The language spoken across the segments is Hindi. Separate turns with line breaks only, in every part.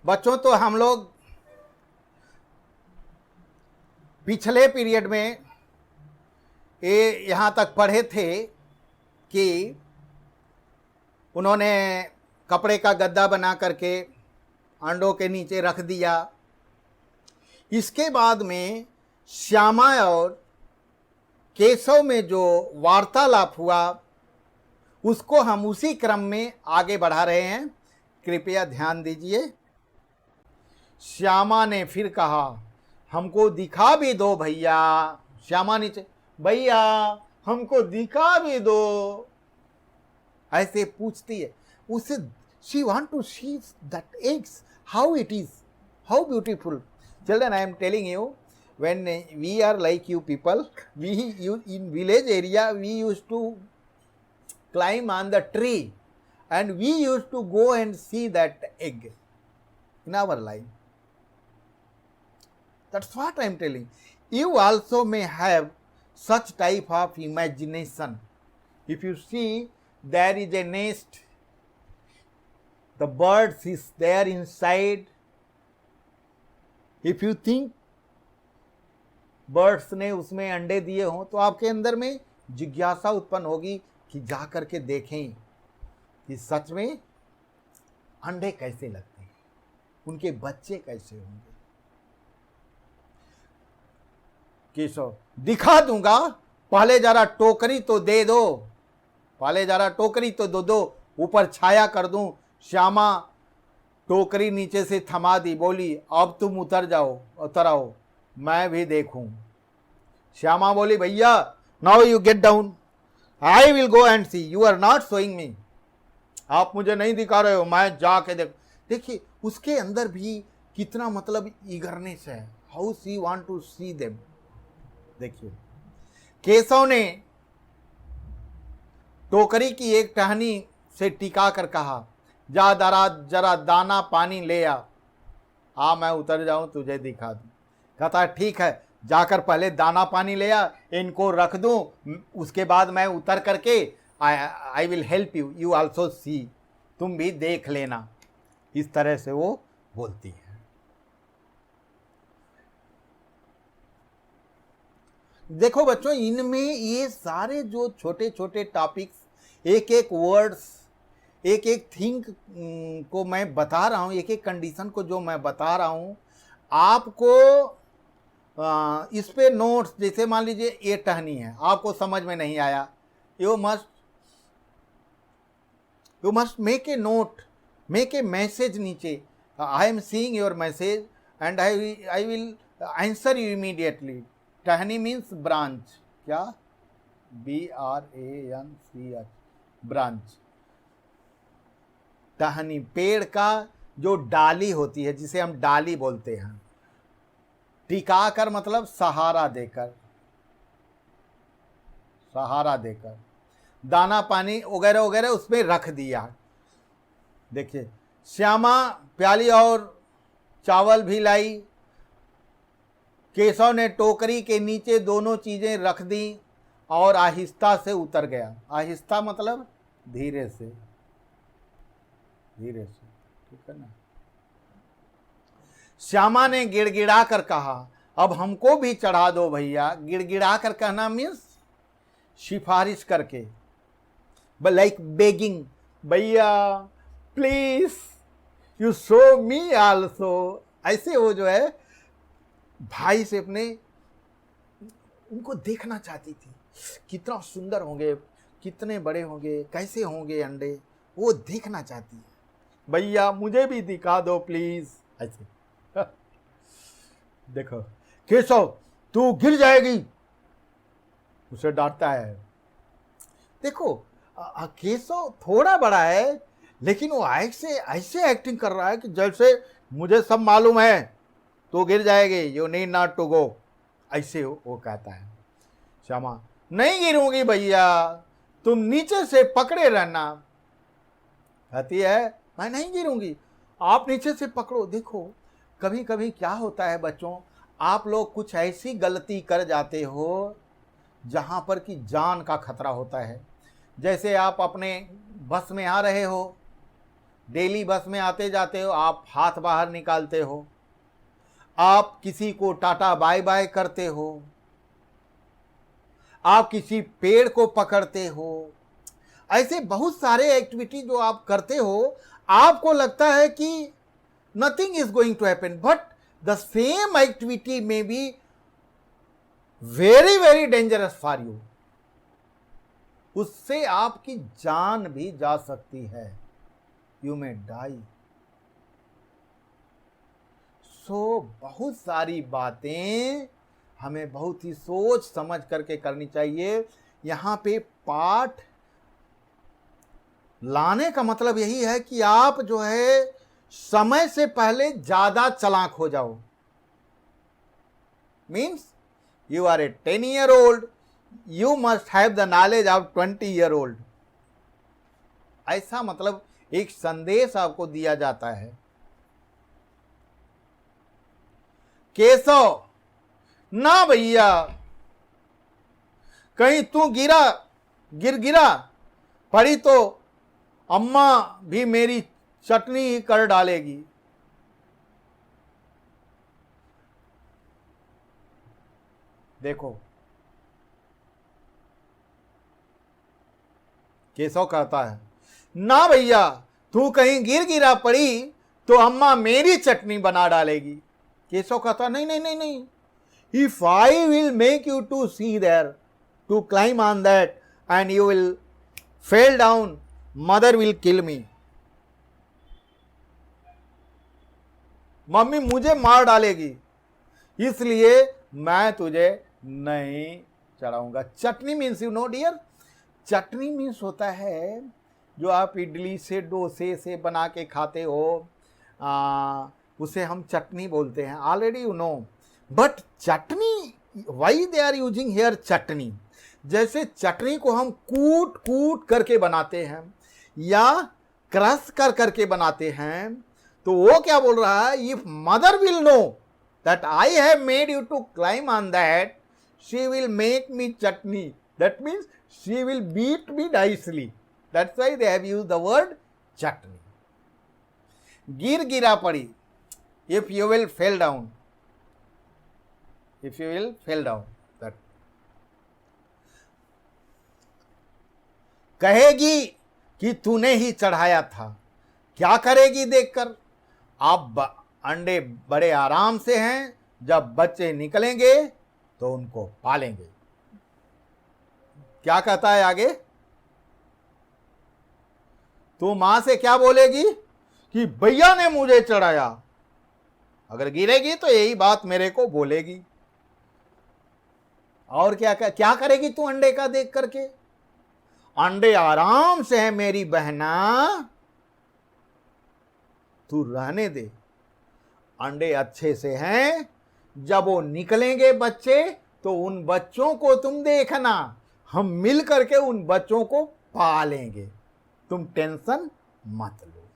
बच्चों, तो हम लोग पिछले पीरियड में ये यहाँ तक पढ़े थे कि उन्होंने कपड़े का गद्दा बना करके अंडों के नीचे रख दिया। इसके बाद में श्यामा और केशव में जो वार्तालाप हुआ उसको हम उसी क्रम में आगे बढ़ा रहे हैं। कृपया ध्यान दीजिए। श्यामा ने फिर कहा, हमको दिखा भी दो भैया। श्यामा नीचे, भैया हमको दिखा भी दो, ऐसे पूछती है उसे। She want to see that eggs, how it is, how beautiful. Children, I am telling you, when we are like you people, you in village area, we used to climb on the tree and we used to go and see that egg in our life. That's what I am telling. You also may have such type of imagination. If you see there is a nest, the birds is there inside. If you think birds ने उसमें अंडे दिए हों तो आपके अंदर में जिज्ञासा उत्पन्न होगी कि जा करके देखें कि सच में अंडे कैसे लगते हैं, उनके बच्चे कैसे होंगे। केशव, दिखा दूंगा, पहले जरा टोकरी तो दे दो, पहले जरा टोकरी तो दो, ऊपर छाया कर दूं। श्यामा टोकरी नीचे से थमा दी, बोली अब तुम उतर आओ, मैं भी देखूं। श्यामा बोली, भैया now you get down, I will go and see, you are not showing me, आप मुझे नहीं दिखा रहे हो, मैं जाके देखिए उसके अंदर भी कितना मतलब ईगरनेस है, how she want to see them. देखिए केशव ने टोकरी की एक टहनी से टिका कर कहा, जा जरा दाना पानी ले आ, मैं उतर जाऊं तुझे दिखा दूं। कहता ठीक है, जाकर पहले दाना पानी ले आ, इनको रख दूं, उसके बाद मैं उतर करके I will help you, you also see, तुम भी देख लेना। इस तरह से वो बोलती है। देखो बच्चों, इनमें ये सारे जो छोटे छोटे टॉपिक्स, एक एक वर्ड्स, एक एक थिंग को मैं बता रहा हूँ, एक एक कंडीशन को जो मैं बता रहा हूँ आपको, इस पे नोट्स, जैसे मान लीजिए ये टहनी है, आपको समझ में नहीं आया, you must make a note, make a message नीचे, I am seeing your message and I will answer you immediately. टहनी मीन्स ब्रांच, क्या, BRANCH, ब्रांच। टहनी पेड़ का जो डाली होती है, जिसे हम डाली बोलते हैं। टिका कर मतलब सहारा देकर, सहारा देकर। दाना पानी वगैरह वगैरह उसमें रख दिया। देखिए श्यामा प्याली और चावल भी लाई, केशव ने टोकरी के नीचे दोनों चीजें रख दी और आहिस्ता से उतर गया। आहिस्ता मतलब धीरे से, धीरे से, ठीक है ना। श्यामा ने गिड़गिड़ा कर कहा, अब हमको भी चढ़ा दो भैया। गिड़गिड़ा कर कहना मीन्स सिफारिश करके, लाइक बेगिंग, भैया please you show me also. ऐसे वो जो है भाई से अपने, उनको देखना चाहती थी, कितना सुंदर होंगे, कितने बड़े होंगे, कैसे होंगे अंडे, वो देखना चाहती है। भैया मुझे भी दिखा दो प्लीज, ऐसे। देखो केशव, तू गिर जाएगी, उसे डांटता है। देखो केशव थोड़ा बड़ा है, लेकिन वो ऐसे एक्टिंग कर रहा है कि जैसे मुझे सब मालूम है, तो गिर जाएगी, you need not to go, ऐसे वो कहता है। श्यामा, नहीं गिरूंगी भैया, तुम नीचे से पकड़े रहना। कहती है, मैं नहीं गिरूंगी, आप नीचे से पकड़ो। देखो कभी कभी क्या होता है बच्चों, आप लोग कुछ ऐसी गलती कर जाते हो जहां पर कि जान का खतरा होता है। जैसे आप अपने बस में आ रहे हो, डेली बस में आते जाते हो, आप हाथ बाहर निकालते हो, आप किसी को टाटा बाय बाय करते हो, आप किसी पेड़ को पकड़ते हो, ऐसे बहुत सारे एक्टिविटी जो आप करते हो, आपको लगता है कि nothing is going to happen, but the same activity में be very very dangerous for you. उससे आपकी जान भी जा सकती है, यू मे डाई। सो बहुत सारी बातें हमें बहुत ही सोच समझ करके करनी चाहिए। यहां पे पाठ लाने का मतलब यही है कि आप जो है समय से पहले ज्यादा चालाक हो जाओ। Means you are a 10-year-old, you must have the knowledge of 20-year-old। ऐसा मतलब एक संदेश आपको दिया जाता है। केशव, ना भैया, कहीं तू गिरा पड़ी तो अम्मा भी मेरी चटनी ही कर डालेगी। देखो, केशव कहता है, ना भैया, तू कहीं गिरा पड़ी तो अम्मा मेरी चटनी बना डालेगी। केशव कहता, नहीं नहीं नहीं नहीं, if I will make you to see there, to climb on that and you will fell down, mother will kill me. मम्मी मुझे मार डालेगी, इसलिए मैं तुझे नहीं चढ़ाऊंगा। Chutney means, you know dear, chutney means होता है जो आप इडली से डोसे से बना के खाते हो, उसे हम चटनी बोलते हैं, already you know. But chutney, why they are using here chutney, जैसे चटनी को हम कूट कूट करके बनाते हैं या क्रश कर करके बनाते हैं, तो वो क्या बोल रहा है, if mother will know that I have made you to climb on that, she will make me chutney. That means she will beat me nicely. That's why they have used the word chutney. गिरा पड़ी, if you will fall down, if you will fall down, that कहेगी कि तूने ही चढ़ाया था। क्या करेगी देखकर, आप अंडे बड़े आराम से हैं, जब बच्चे निकलेंगे तो उनको पालेंगे। क्या कहता है आगे, तो मां से क्या बोलेगी कि भैया ने मुझे चढ़ाया। अगर गिरेगी तो यही बात मेरे को बोलेगी। और क्या करेगी तू अंडे का देख करके, अंडे आराम से है मेरी बहना, तू रहने दे, अंडे अच्छे से हैं, जब वो निकलेंगे बच्चे तो उन बच्चों को तुम देखना, हम मिल करके उन बच्चों को पालेंगे, तुम टेंशन मत लो।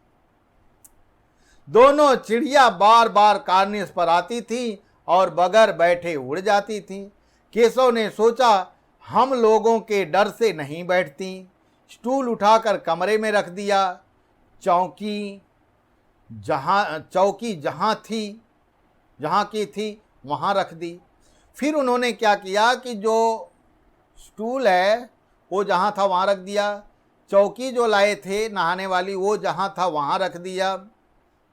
दोनों चिड़िया बार बार कार्निस पर आती थी और बगैर बैठे उड़ जाती थी। केशव ने सोचा, हम लोगों के डर से नहीं बैठती। स्टूल उठाकर कमरे में रख दिया, चौकी जहाँ की थी वहाँ रख दी। फिर उन्होंने क्या किया कि जो स्टूल है वो जहाँ था वहाँ रख दिया, चौकी जो लाए थे नहाने वाली वो जहाँ था वहाँ रख दिया,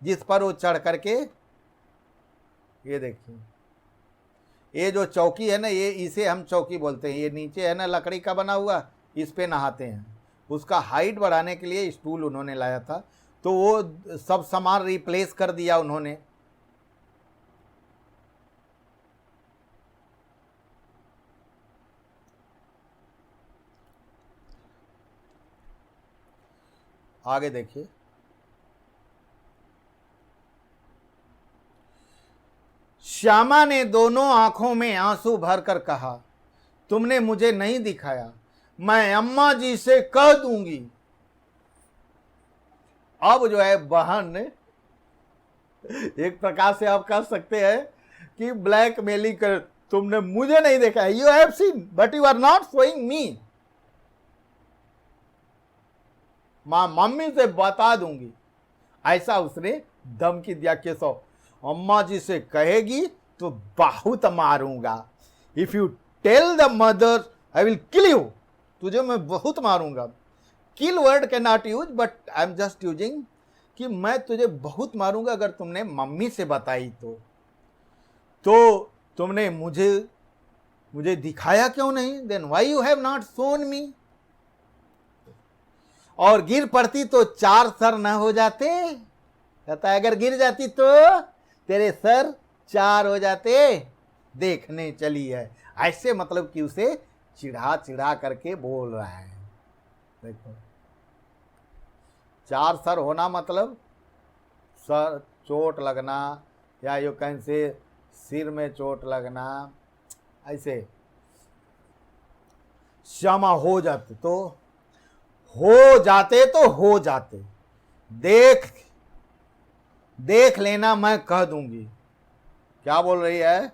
जिस पर वो चढ़ करके, ये देखिए, ये जो चौकी है ना, ये इसे हम चौकी बोलते हैं। ये नीचे है ना लकड़ी का बना हुआ, इस पे नहाते हैं। उसका हाइट बढ़ाने के लिए स्टूल उन्होंने लाया था, तो वो सब सामान रिप्लेस कर दिया उन्होंने। आगे देखिए, श्यामा ने दोनों आंखों में आंसू भरकर कहा, तुमने मुझे नहीं दिखाया, मैं अम्मा जी से कह दूंगी। अब जो है बहन, एक प्रकार से आप कह सकते हैं कि ब्लैकमेलिंग कर, तुमने मुझे नहीं देखा, you have seen but you are not showing me. मां मम्मी से बता दूंगी, ऐसा उसने धमकी दिया केशव। अम्मा जी से कहेगी तो बहुत मारूंगा। If you tell the mother I will kill you, तुझे मैं बहुत मारूंगा। Kill word can not use, but I am just using कि मैं तुझे बहुत मारूंगा अगर तुमने मम्मी से बताई तो तुमने मुझे दिखाया क्यों नहीं? Then why you have not shown me? और गिर पड़ती तो 4 सर न हो जाते? कहता है अगर गिर जाती तो तेरे सर 4 हो जाते। देखने चली है, ऐसे मतलब कि उसे चिढ़ा चिढ़ा करके बोल रहा है। देखो 4 सर होना मतलब सर चोट लगना, या यू कैन से सिर में चोट लगना, ऐसे। श्यामा हो जाते तो हो जाते, देख लेना मैं कह दूंगी। क्या बोल रही है?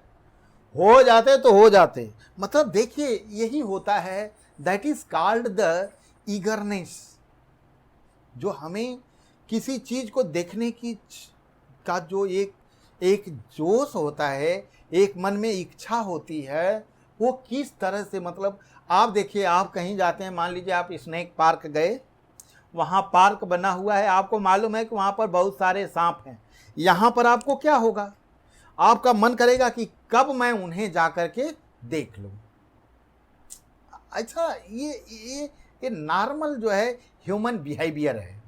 हो जाते तो हो जाते, मतलब देखिए यही होता है, that is called the eagerness. जो हमें किसी चीज को देखने की का जो एक जोश होता है, एक मन में इच्छा होती है, वो किस तरह से, मतलब आप देखिए, आप कहीं जाते हैं, मान लीजिए आप स्नेक पार्क गए, वहाँ पार्क बना हुआ है, आपको मालूम है कि वहाँ पर बहुत सारे सांप हैं। यहाँ पर आपको क्या होगा? आपका मन करेगा कि कब मैं उन्हें जा करके देख लूँ। अच्छा, ये नॉर्मल जो है ह्यूमन बिहेवियर है।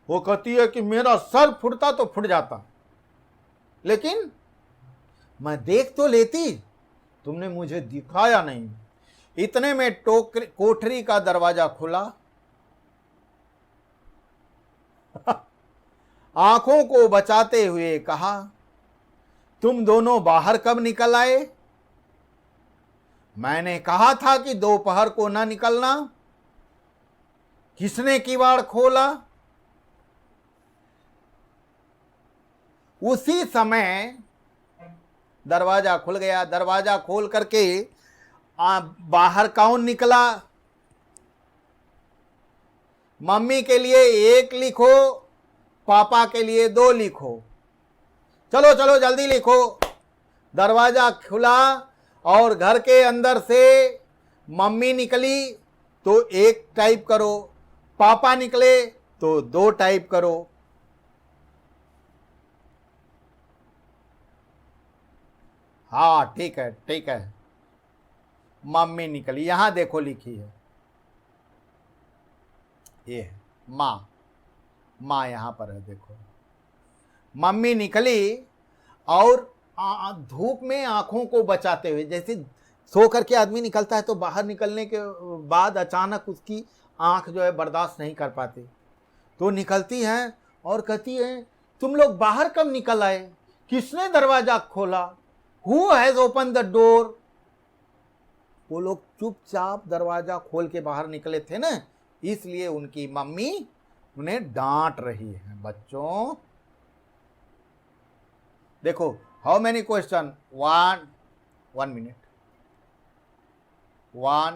वो कहती है कि मेरा सर फुटता तो फुट जाता, लेकिन मैं देख तो लेती, तुमने मुझे दिखाया नहीं। इतने में कोठरी का दरवाजा खुला। आंखों को बचाते हुए कहा, तुम दोनों बाहर कब निकल आए? मैंने कहा था कि दोपहर को ना निकलना। किसने किवाड़ खोला? उसी समय दरवाजा खुल गया। दरवाजा खोल करके बाहर कौन निकला? मम्मी के लिए 1 लिखो, पापा के लिए 2 लिखो। चलो चलो जल्दी लिखो। दरवाजा खुला और घर के अंदर से मम्मी निकली तो 1 टाइप करो, पापा निकले तो 2 टाइप करो। हाँ ठीक है ठीक है, मम्मी निकली। यहां देखो लिखी है, ये माँ यहां पर है, देखो मम्मी निकली। और धूप में आंखों को बचाते हुए, जैसे सो करके आदमी निकलता है तो बाहर निकलने के बाद अचानक उसकी आंख जो है बर्दाश्त नहीं कर पाती, तो निकलती है और कहती है, तुम लोग बाहर कब निकल आए? किसने दरवाजा खोला? Who has open the door? वो लोग चुपचाप दरवाजा खोल के बाहर निकले थे ना, इसलिए उनकी मम्मी उन्हें डांट रही है। बच्चों देखो, हाउ मेनी क्वेश्चन? 1 मिनट, 1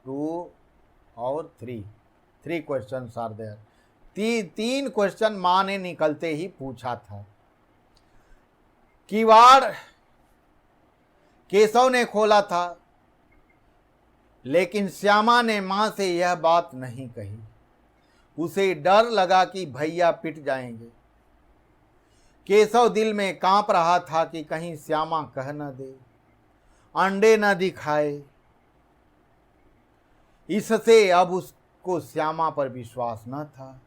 2 और 3 क्वेश्चन आर देयर। 3 क्वेश्चन मां ने निकलते ही पूछा था। किवाड़ केशव ने खोला था, लेकिन श्यामा ने मां से यह बात नहीं कही। उसे डर लगा कि भैया पिट जाएंगे। केशव दिल में कांप रहा था कि कहीं श्यामा कह न दे, अंडे न दिखाए। इससे अब उसको श्यामा पर विश्वास न था।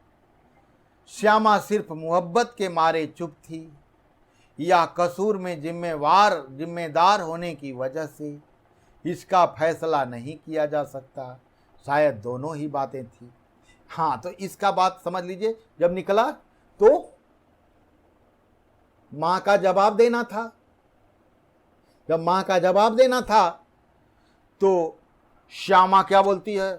श्यामा सिर्फ मोहब्बत के मारे चुप थी, या कसूर में जिम्मेदार होने की वजह से? इसका फैसला नहीं किया जा सकता। शायद दोनों ही बातें थी। हाँ, तो इसका बात समझ लीजिए, जब निकला तो मां का जवाब देना था। जब मां का जवाब देना था तो श्यामा क्या बोलती है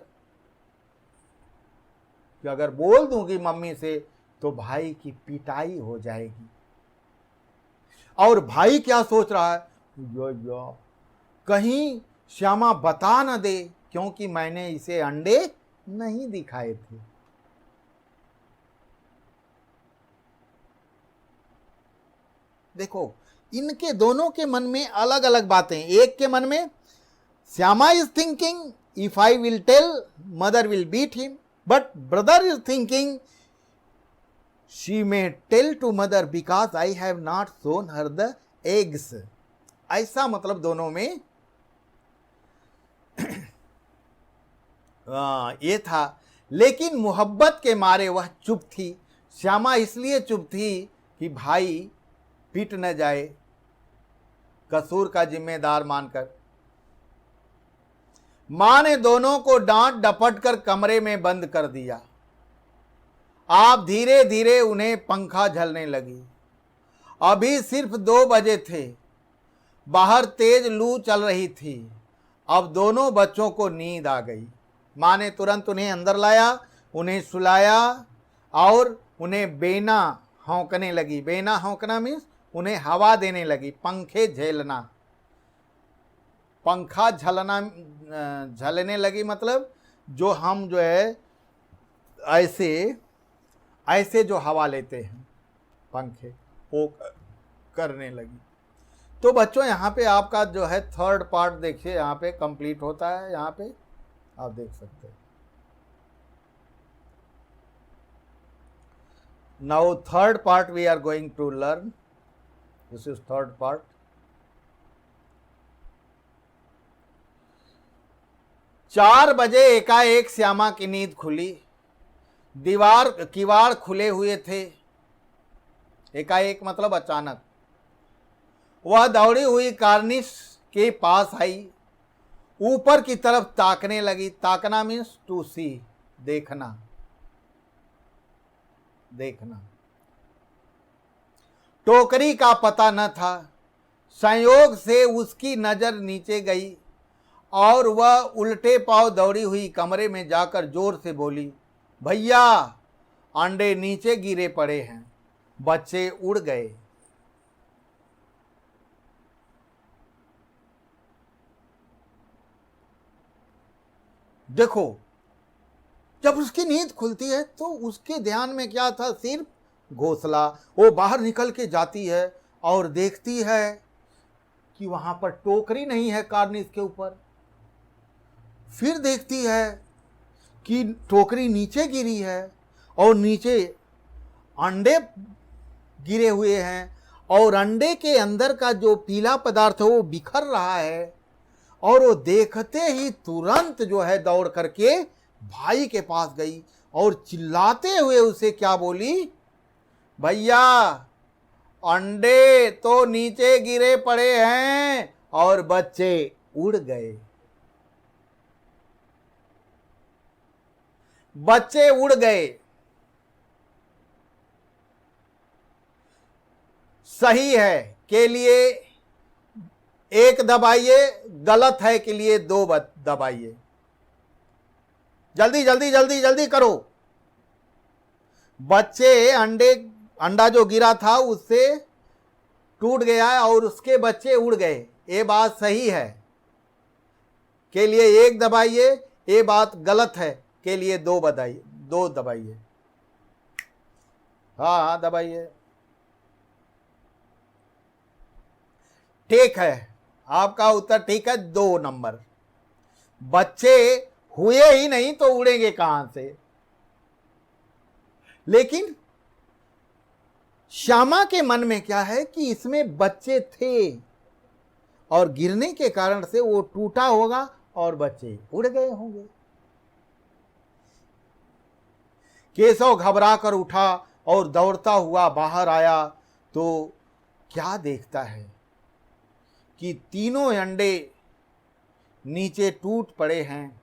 कि अगर बोल दूंगी मम्मी से तो भाई की पिटाई हो जाएगी। और भाई क्या सोच रहा है, कहीं श्यामा बता न दे, क्योंकि मैंने इसे अंडे नहीं दिखाए थे। देखो इनके दोनों के मन में अलग अलग बातें। एक के मन में Shyama is thinking if I will tell mother will beat him, but brother is thinking she may tell to mother because I have not shown her the eggs. ऐसा मतलब दोनों में ये था। लेकिन मोहब्बत के मारे वह चुप थी। श्यामा इसलिए चुप थी कि भाई पिट न जाए, कसूर का जिम्मेदार मानकर। मां ने दोनों को डांट डपट कर कमरे में बंद कर दिया। आप धीरे धीरे उन्हें पंखा झलने लगी। अभी सिर्फ 2 बजे थे, बाहर तेज लू चल रही थी। अब दोनों बच्चों को नींद आ गई। मां ने तुरंत उन्हें अंदर लाया, उन्हें सुलाया और उन्हें बेना हौंकने लगी। बेना हौंकना मीन्स उन्हें हवा देने लगी, पंखे झेलना। पंखा झलना झलने लगी मतलब जो हम जो है ऐसे ऐसे जो हवा लेते हैं पंखे, वो करने लगी। तो बच्चों यहाँ पे आपका जो है थर्ड पार्ट देखिए, यहाँ पे कंप्लीट होता है। यहाँ पे आप देख सकते हैं। Now third part we are going to learn. This is third part. चार बजे एकाएक श्यामा की नींद खुली। किवाड़ खुले हुए थे। एकाएक मतलब अचानक। वह दौड़ी हुई कार्निश के पास आई, ऊपर की तरफ ताकने लगी। ताकना मीन्स टू सी, देखना देखना। टोकरी का पता न था। संयोग से उसकी नजर नीचे गई और वह उल्टे पांव दौड़ी हुई कमरे में जाकर जोर से बोली, भैया अंडे नीचे गिरे पड़े हैं, बच्चे उड़ गए। देखो जब उसकी नींद खुलती है तो उसके ध्यान में क्या था, सिर्फ घोंसला। वो बाहर निकल के जाती है और देखती है कि वहां पर टोकरी नहीं है कार्निश के ऊपर। फिर देखती है कि टोकरी नीचे गिरी है और नीचे अंडे गिरे हुए हैं और अंडे के अंदर का जो पीला पदार्थ है वो बिखर रहा है। और वो देखते ही तुरंत जो है दौड़ करके भाई के पास गई और चिल्लाते हुए उसे क्या बोली, भैया अंडे तो नीचे गिरे पड़े हैं और बच्चे उड़ गए। बच्चे उड़ गए। सही है के लिए 1 दबाइए, गलत है के लिए 2 दबाइए। जल्दी जल्दी जल्दी जल्दी करो। बच्चे अंडा जो गिरा था उससे टूट गया और उसके बच्चे उड़ गए। ये बात सही है के लिए 1 दबाइए, ये बात गलत है के लिए 2 दबाइए। हाँ दबाइए। ठीक है, आपका उत्तर ठीक है, 2 नंबर। बच्चे हुए ही नहीं तो उड़ेंगे कहां से। लेकिन श्यामा के मन में क्या है कि इसमें बच्चे थे और गिरने के कारण से वो टूटा होगा और बच्चे उड़ गए होंगे। केशव घबरा कर उठा और दौड़ता हुआ बाहर आया तो क्या देखता है कि तीनों अंडे नीचे टूट पड़े हैं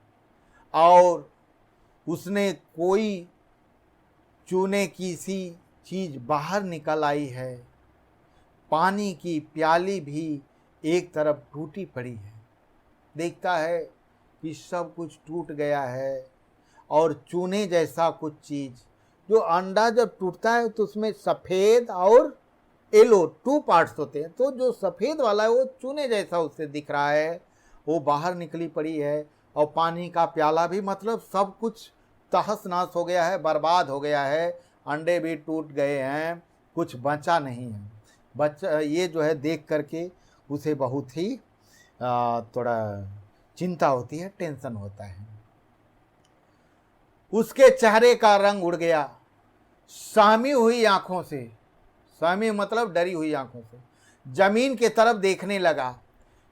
और उसने कोई चूने की सी चीज बाहर निकल आई है। पानी की प्याली भी एक तरफ टूटी पड़ी है। देखता है कि सब कुछ टूट गया है और चूने जैसा कुछ चीज, जो अंडा जब टूटता है तो उसमें सफ़ेद और येलो 2 पार्ट्स होते हैं, तो जो सफ़ेद वाला है वो चूने जैसा उससे दिख रहा है, वो बाहर निकली पड़ी है। और पानी का प्याला भी, मतलब सब कुछ तहस नहस हो गया है, बर्बाद हो गया है। अंडे भी टूट गए हैं, कुछ बचा नहीं है। बच्चा ये जो है देख करके उसे बहुत ही थोड़ा चिंता होती है, टेंशन होता है। उसके चेहरे का रंग उड़ गया, सामी हुई आंखों से, सामी मतलब डरी हुई आंखों से जमीन की तरफ देखने लगा।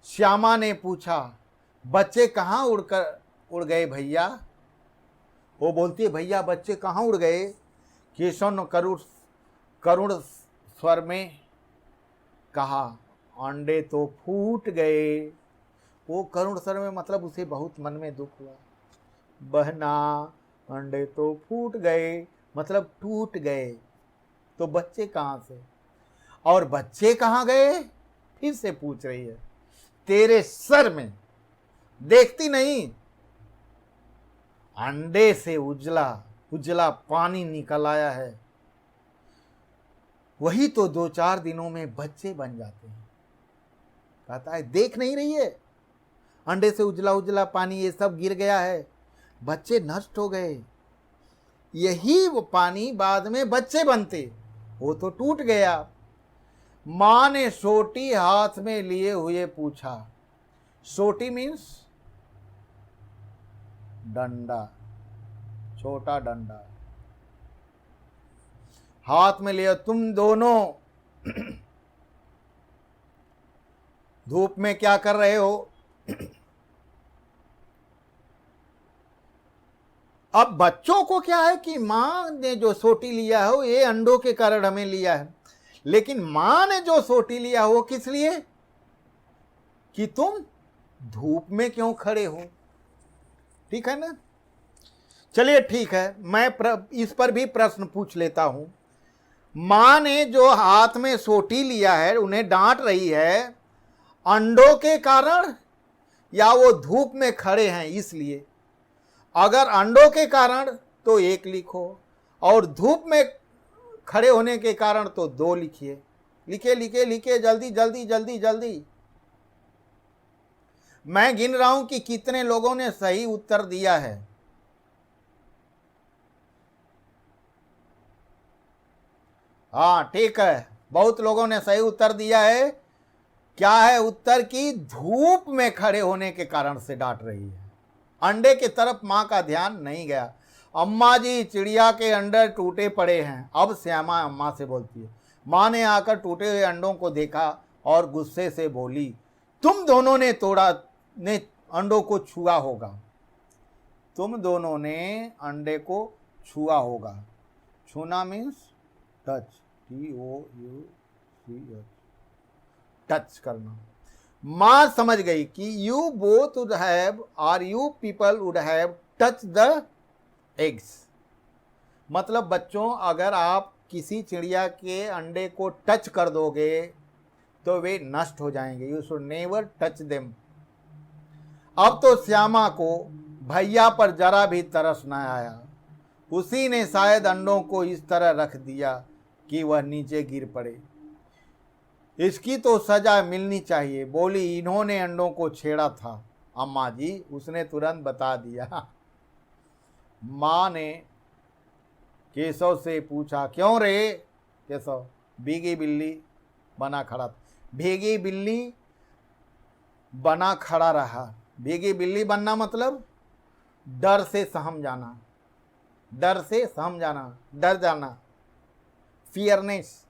श्यामा ने पूछा, बच्चे कहाँ उड़ गए भैया? वो बोलती है, भैया बच्चे कहाँ उड़ गए? केशव ने करुण स्वर में कहा, अंडे तो फूट गए। वो करुण स्वर में मतलब उसे बहुत मन में दुख हुआ। बहना, अंडे तो फूट गए मतलब टूट गए, तो बच्चे कहाँ से? और बच्चे कहाँ गए? फिर से पूछ रही है। तेरे सर में, देखती नहीं? अंडे से उजला उजला पानी निकल आया है, वही तो 2-4 दिनों में बच्चे बन जाते हैं। कहता है, देख नहीं रही है? अंडे से उजला उजला पानी ये सब गिर गया है, बच्चे नष्ट हो गए। यही वो पानी बाद में बच्चे बनते, वो तो टूट गया। मां ने सोटी हाथ में लिए हुए पूछा। सोटी मीन्स डंडा, छोटा डंडा हाथ में लिया। तुम दोनों धूप में क्या कर रहे हो? अब बच्चों को क्या है कि मां ने जो सोटी लिया हो ये अंडों के कारण हमें लिया है, लेकिन मां ने जो सोटी लिया हो किस लिए? कि तुम धूप में क्यों खड़े हो। ठीक है ना? चलिए ठीक है, मैं इस पर भी प्रश्न पूछ लेता हूं। मां ने जो हाथ में सोटी लिया है उन्हें डांट रही है अंडों के कारण या वो धूप में खड़े हैं इसलिए? अगर अंडों के कारण तो 1 लिखो, और धूप में खड़े होने के कारण तो 2 लिखिए। लिखे लिखे लिखे, जल्दी जल्दी जल्दी जल्दी। मैं गिन रहा हूं कि कितने लोगों ने सही उत्तर दिया है। हाँ ठीक है, बहुत लोगों ने सही उत्तर दिया है। क्या है उत्तर? की धूप में खड़े होने के कारण से डांट रही है। अंडे की तरफ मां का ध्यान नहीं गया। अम्मा जी, चिड़िया के अंडे टूटे पड़े हैं। अब श्यामा अम्मा से बोलती है। मां ने आकर टूटे हुए अंडों को देखा और गुस्से से बोली, तुम दोनों ने अंडों को छुआ होगा। तुम दोनों ने अंडे को छुआ होगा। छूना मीन्स टच, TOUCH, टच करना। मां समझ गई कि यू बोथ वुड हैव और you people would have touch the eggs. मतलब बच्चों, अगर आप किसी चिड़िया के अंडे को टच कर दोगे तो वे नष्ट हो जाएंगे। You should never touch them. अब तो श्यामा को भैया पर जरा भी तरस न आया। उसी ने शायद अंडों को इस तरह रख दिया कि वह नीचे गिर पड़े। इसकी तो सजा मिलनी चाहिए। बोली, इन्होंने अंडों को छेड़ा था अम्मा जी। उसने तुरंत बता दिया। मां ने केशव से पूछा, क्यों रे केशव? भीगी बिल्ली बना खड़ा था। भीगी बिल्ली बना खड़ा रहा। भीगी बिल्ली बनना मतलब डर से सहम जाना, डर से सहम जाना, डर जाना, फियरनेस।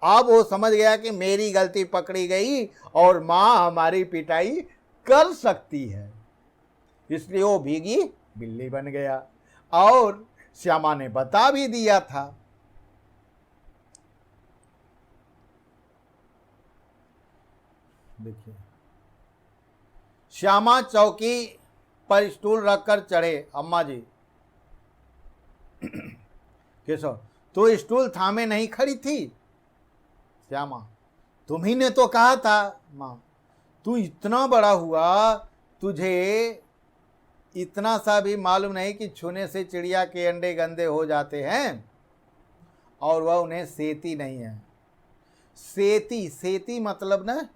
अब वो समझ गया कि मेरी गलती पकड़ी गई और मां हमारी पिटाई कर सकती है, इसलिए वो भीगी बिल्ली बन गया। और श्यामा ने बता भी दिया था। देखिए, श्यामा चौकी पर स्टूल रखकर चढ़े। अम्मा जी, केशव, तो स्टूल थामे नहीं खड़ी थी? श्यामा, तुम्ही ने तो कहा था। मां, तू इतना बड़ा हुआ, तुझे इतना सा भी मालूम नहीं कि छूने से चिड़िया के अंडे गंदे हो जाते हैं और वह उन्हें सेती नहीं है। सेती, सेती मतलब ना,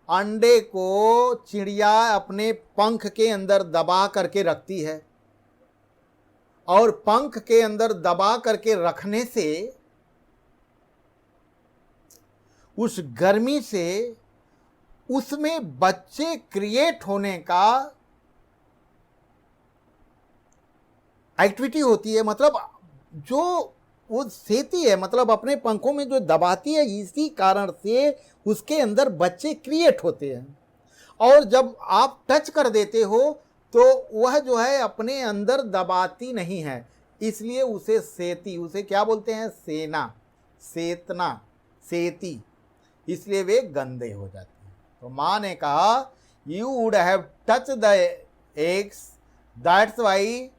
अंडे को चिड़िया अपने पंख के अंदर दबा करके रखती है, और पंख के अंदर दबा करके रखने से उस गर्मी से उसमें बच्चे क्रिएट होने का एक्टिविटी होती है, मतलब जो वो सेती है, मतलब अपने पंखों में जो दबाती है, इसी कारण से उसके अंदर बच्चे क्रिएट होते हैं। और जब आप टच कर देते हो तो वह जो है अपने अंदर दबाती नहीं है, इसलिए उसे सेती, उसे क्या बोलते हैं, सेना, सेतना, सेती, इसलिए वे गंदे हो जाते हैं। तो माँ ने कहा you would have touch the eggs, that's why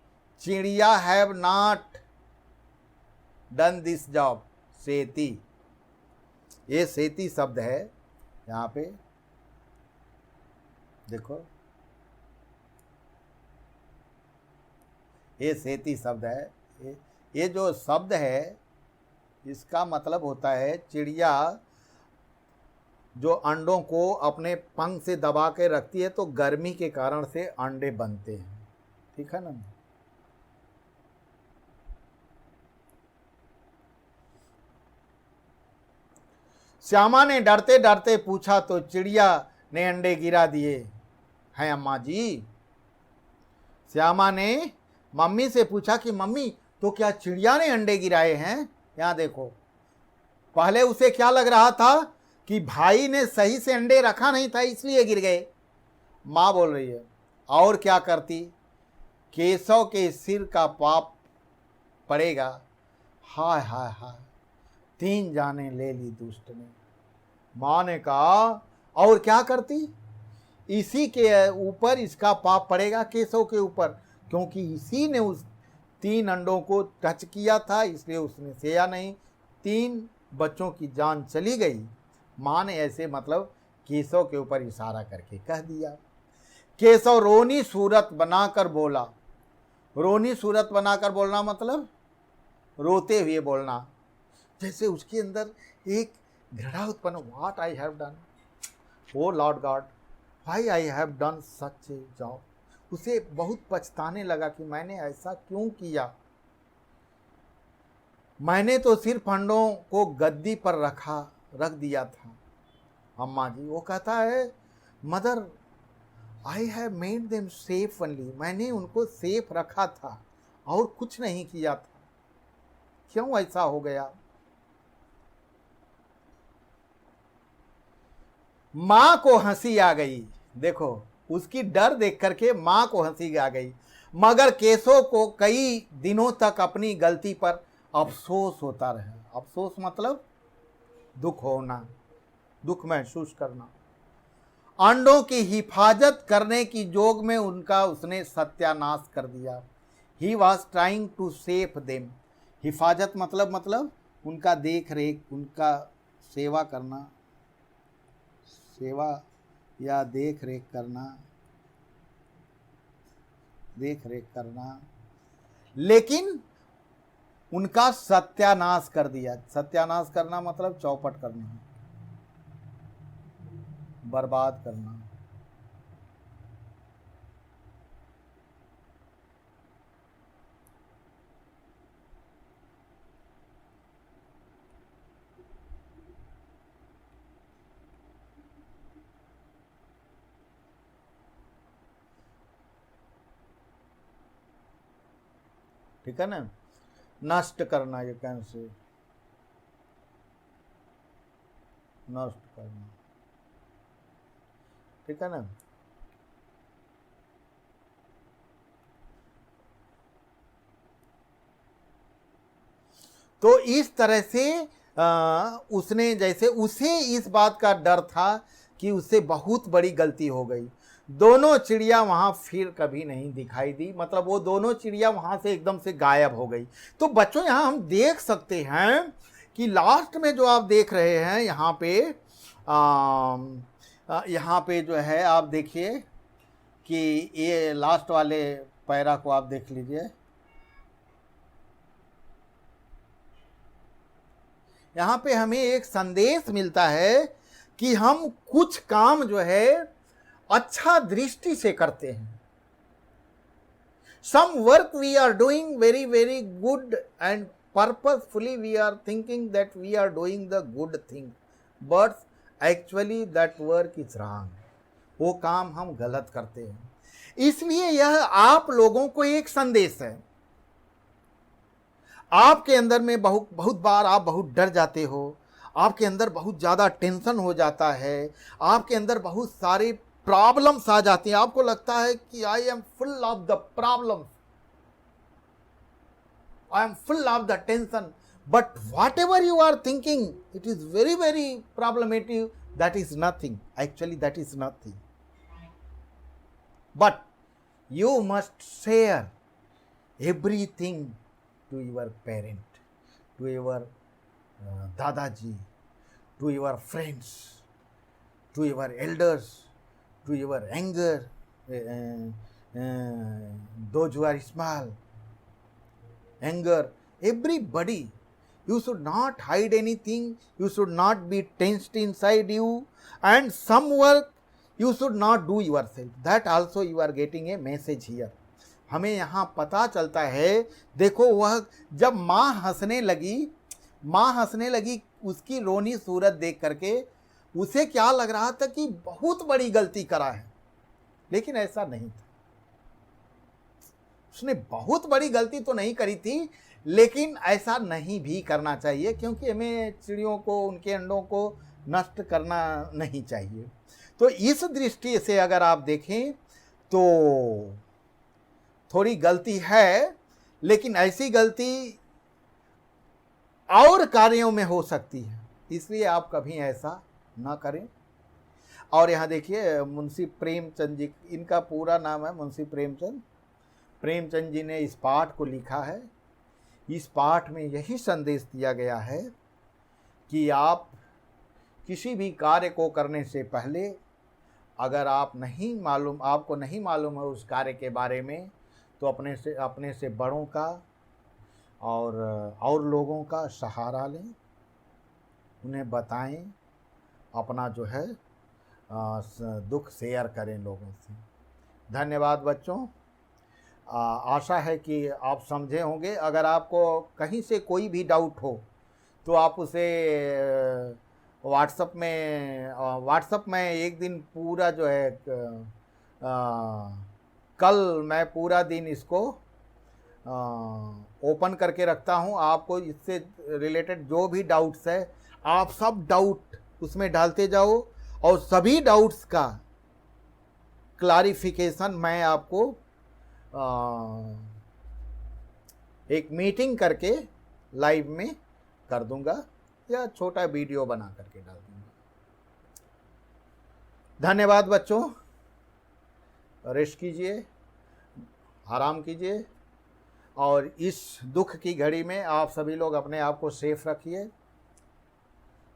चिड़िया have not done this job. सेती, ये सेती शब्द है यहाँ पे, देखो ये सेती शब्द है। ये जो शब्द है इसका मतलब होता है चिड़िया जो अंडों को अपने पंख से दबा के रखती है तो गर्मी के कारण से अंडे बनते हैं, ठीक है ना। श्यामा ने डरते डरते पूछा तो चिड़िया ने अंडे गिरा दिए हैं अम्मा जी। श्यामा ने मम्मी से पूछा कि मम्मी तो क्या चिड़िया ने अंडे गिराए हैं। यहाँ देखो, पहले उसे क्या लग रहा था कि भाई ने सही से अंडे रखा नहीं था इसलिए गिर गए। माँ बोल रही है और क्या करती, केशव के सिर का पाप पड़ेगा। हाय हाय हाय, 3 जाने ले ली दुष्ट ने। माँ ने कहा और क्या करती, इसी के ऊपर इसका पाप पड़ेगा, केशव के ऊपर, क्योंकि इसी ने उस 3 अंडों को टच किया था, इसलिए उसने सेया नहीं, 3 बच्चों की जान चली गई। माँ ने ऐसे मतलब केशव के ऊपर इशारा करके कह दिया। केशव रोनी सूरत बनाकर बोला। रोनी सूरत बनाकर बोलना मतलब रोते हुए बोलना, जैसे उसके अंदर एक घृणा उत्पन्न, what I have done, oh Lord God, why I have done such a job. उसे बहुत पछताने लगा कि मैंने ऐसा क्यों किया, मैंने तो सिर्फ अंडों को गद्दी पर रख दिया था। अम्मा जी, वो कहता है mother I have made them safe only, मैंने उनको सेफ रखा था और कुछ नहीं किया था, क्यों ऐसा हो गया। मां को हंसी आ गई, देखो उसकी डर देख करके मां को हंसी आ गई, मगर केशव को कई दिनों तक अपनी गलती पर अफसोस होता रहा। अफसोस मतलब दुख होना, दुख महसूस करना। अंडों की हिफाजत करने की जोग में उनका उसने सत्यानाश कर दिया। He was trying to save them. हिफाजत मतलब उनका देख रेख, उनका सेवा करना, सेवा या देख रेख करना, लेकिन उनका सत्यानाश कर दिया। सत्यानाश करना मतलब चौपट करना, बर्बाद करना। ठीक है ना, नष्ट करना, ये कैसे नष्ट करना, ठीक है ना। तो इस तरह से उसने, जैसे उसे इस बात का डर था कि उससे बहुत बड़ी गलती हो गई। दोनों चिड़िया वहां फिर कभी नहीं दिखाई दी, मतलब वो दोनों चिड़िया वहां से एकदम से गायब हो गई। तो बच्चों यहां हम देख सकते हैं कि लास्ट में जो आप देख रहे हैं यहाँ पे जो है, आप देखिए कि ये लास्ट वाले पैरा को आप देख लीजिए। यहाँ पे हमें एक संदेश मिलता है कि हम कुछ काम जो है अच्छा दृष्टि से करते हैं। Some work we are doing very very good and purposefully we are thinking that we are doing the good thing, but actually that work is wrong, वो काम हम गलत करते हैं। इसलिए यह आप लोगों को एक संदेश है। आपके अंदर में बहुत बहुत बार आप बहुत डर जाते हो, आपके अंदर बहुत ज़्यादा टेंशन हो जाता है, आपके अंदर बहुत सारे प्रॉब्लम्स आ जाती हैं, आपको लगता है कि I am full of the problems, I am full of the tension, but whatever you are thinking, it is very, very problematic. That is nothing. Actually, that is nothing. But you must share everything to your parent, to your Dadaji, to your friends, to your elders, to your anger, those who are small. Anger, everybody. You should not hide anything, you should not be tensed inside you, and some work you should not do yourself. That also you are getting a message here. हमें यहाँ पता चलता है, देखो वह जब माँ हंसने लगी उसकी रोनी सूरत देख करके उसे क्या लग रहा था कि बहुत बड़ी गलती करा है, लेकिन ऐसा नहीं था। उसने बहुत बड़ी गलती तो नहीं करी थी, लेकिन ऐसा नहीं भी करना चाहिए, क्योंकि हमें चिड़ियों को, उनके अंडों को नष्ट करना नहीं चाहिए। तो इस दृष्टि से अगर आप देखें तो थोड़ी गलती है, लेकिन ऐसी गलती और कार्यों में हो सकती है, इसलिए आप कभी ऐसा ना करें। और यहाँ देखिए मुंशी प्रेमचंद जी, इनका पूरा नाम है मुंशी प्रेमचंद। प्रेमचंद जी ने इस पाठ को लिखा है। इस पाठ में यही संदेश दिया गया है कि आप किसी भी कार्य को करने से पहले अगर आपको नहीं मालूम है उस कार्य के बारे में, तो अपने से बड़ों का और लोगों का सहारा लें, उन्हें बताएं, अपना जो है दुख शेयर करें लोगों से। धन्यवाद बच्चों। आशा है कि आप समझे होंगे। अगर आपको कहीं से कोई भी डाउट हो तो आप उसे व्हाट्सएप में एक दिन पूरा जो है कल मैं पूरा दिन इसको ओपन करके रखता हूं। आपको इससे रिलेटेड जो भी डाउट्स है आप सब डाउट उसमें डालते जाओ, और सभी डाउट्स का क्लैरिफिकेशन मैं आपको एक मीटिंग करके लाइव में कर दूंगा, या छोटा वीडियो बना करके डाल दूंगा। धन्यवाद बच्चों। रेस्ट कीजिए, आराम कीजिए, और इस दुख की घड़ी में आप सभी लोग अपने आप को सेफ रखिए।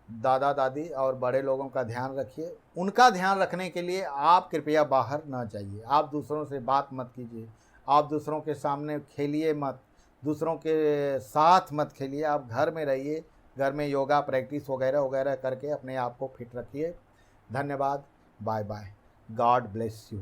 दादा दादी और बड़े लोगों का ध्यान रखिए। उनका ध्यान रखने के लिए आप कृपया बाहर ना जाइए, आप दूसरों से बात मत कीजिए, आप दूसरों के सामने खेलिए मत, दूसरों के साथ मत खेलिए। आप घर में रहिए, घर में योगा प्रैक्टिस वगैरह वगैरह करके अपने आप को फिट रखिए। धन्यवाद। Bye bye. God bless you.